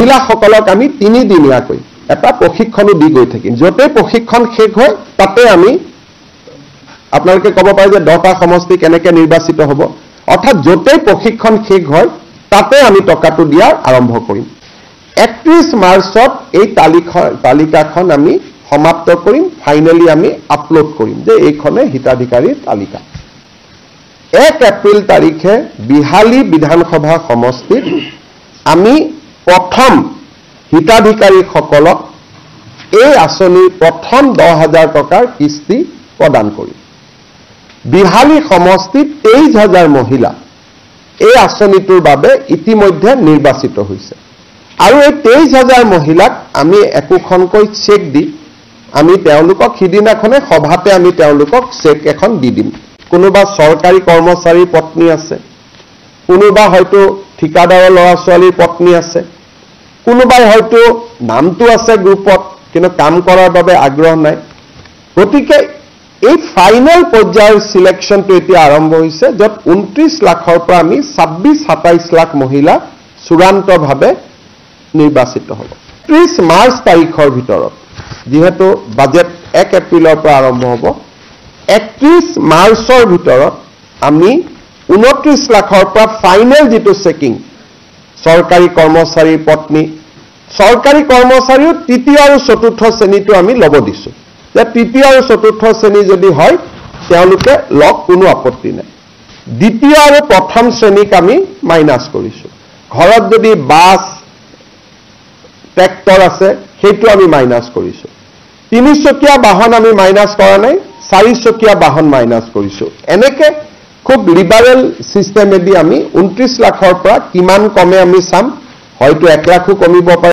মহিলাসকলক আমি 3 দিনীয়াকৈ এটা প্ৰশিক্ষণো দি গৈ থাকিম যতে প্ৰশিক্ষণ শেষ হয় তাতে আমি আপোনালোকে ক'ব পাৰে যে 10টা সমষ্টি কেনেকৈ নিৰ্বাচিত হ'ব অৰ্থাৎ যতে প্ৰশিক্ষণ শেষ হয় তাতে আমি টকাটো দিয়া আৰম্ভ কৰিম 31 মাৰ্চত এই তালিকাখন আমি সমাপ্ত কৰিম ফাইনালি আমি আপলোড কৰিম যে এইখনে হিতাধিকাৰীৰ তালিকা 1 এপ্ৰিল তাৰিখে বিহালী বিধানসভা সমষ্টিত আমি প্ৰথম হিতাধিকাৰীসকলক এই আঁচনিৰ প্ৰথম 10,000 টকাৰ কিস্তি প্ৰদান কৰিম বিহালী সমষ্টিত 23,000 মহিলা এই আঁচনিটোৰ বাবে ইতিমধ্যে নিৰ্বাচিত হৈছে আৰু এই 23,000 মহিলাক আমি একোখনকৈ চেক দি আমি তেওঁলোকক সিদিনাখনে সভাতে আমি তেওঁলোকক চেক এখন দি দিম কোনোবা চৰকাৰী কৰ্মচাৰীৰ পত্নী আছে কোনোবা হয়তো ঠিকাদাৰৰ ল'ৰা ছোৱালীৰ পত্নী আছে কোনোবাই হয়তো নামটো আছে গ্ৰুপত কিন্তু কাম কৰাৰ বাবে আগ্ৰহ নাই গতিকে এই ফাইনেল পৰ্যায়ৰ সিলেকশ্যনটো এতিয়া আৰম্ভ হৈছে যত 29 লাখৰ পৰা আমি 26-27 লাখ মহিলা চূড়ান্তভাৱে নিৰ্বাচিত হ'ব 30 মাৰ্চ তাৰিখৰ ভিতৰত যেহেতু বাজেট 1 এপ্ৰিলৰ পৰা আৰম্ভ হ'ব 31 মাৰ্চৰ ভিতৰত আমি 29 লাখৰ পৰা ফাইনেল যেটো চেকিং চৰকাৰী কৰ্মচাৰীৰ পত্নী চৰকাৰী কৰ্মচাৰীও তৃতীয় আৰু চতুৰ্থ শ্ৰেণীটো আমি ল'ব দিছো যে তৃতীয় আৰু চতুৰ্থ শ্ৰেণী যদি হয় তেওঁলোকে লগ কোনো আপত্তি নাই দ্বিতীয় আৰু প্ৰথম শ্ৰেণীক আমি মাইনাস কৰিছো ঘৰত যদি বাস ট্ৰেক্টৰ আছে সেইটো আমি মাইনাস কৰিছো 3 চকীয়া বাহন আমি মাইনাস কৰা নাই 4 চকীয়া বাহন মাইনাস কৰিছো এনেকে খুব লিবাৰেল সিস্টেমেদি আমি 29 লাখৰ পৰা কিমান কমে আমি চাম হয়তো 1 লাখো কমিব পাৰে